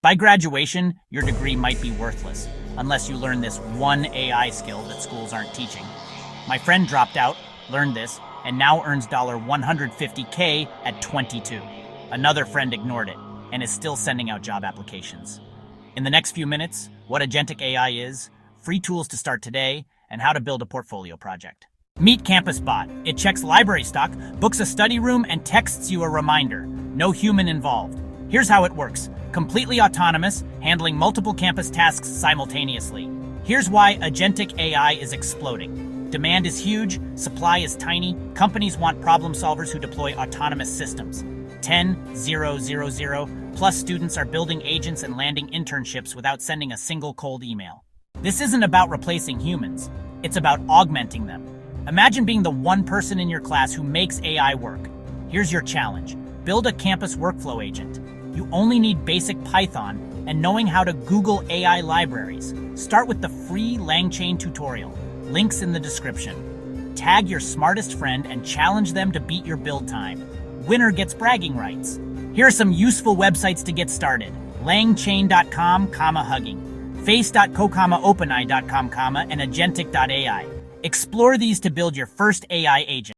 By graduation, your degree might be worthless, unless you learn this one AI skill that schools aren't teaching. My friend dropped out, learned this, and now earns $150K at 22. Another friend ignored it, and is still sending out job applications. In the next few minutes, what Agentic AI is, free tools to start today, and how to build a portfolio project. Meet CampusBot. It checks library stock, books a study room, and texts you a reminder. No human involved. Here's how it works. Completely autonomous, handling multiple campus tasks simultaneously. Here's why Agentic AI is exploding. Demand is huge, supply is tiny, companies want problem solvers who deploy autonomous systems. 10,000 plus students are building agents and landing internships without sending a single cold email. This isn't about replacing humans, it's about augmenting them. Imagine being the one person in your class who makes AI work. Here's your challenge. Build a campus workflow agent. You only need basic Python and knowing how to Google AI libraries. Start with the free LangChain tutorial. Links in the description. Tag your smartest friend and challenge them to beat your build time. Winner gets bragging rights. Here are some useful websites to get started. LangChain.com, hugging. Face.co, OpenAI.com, and Agentic.ai. Explore these to build your first AI agent.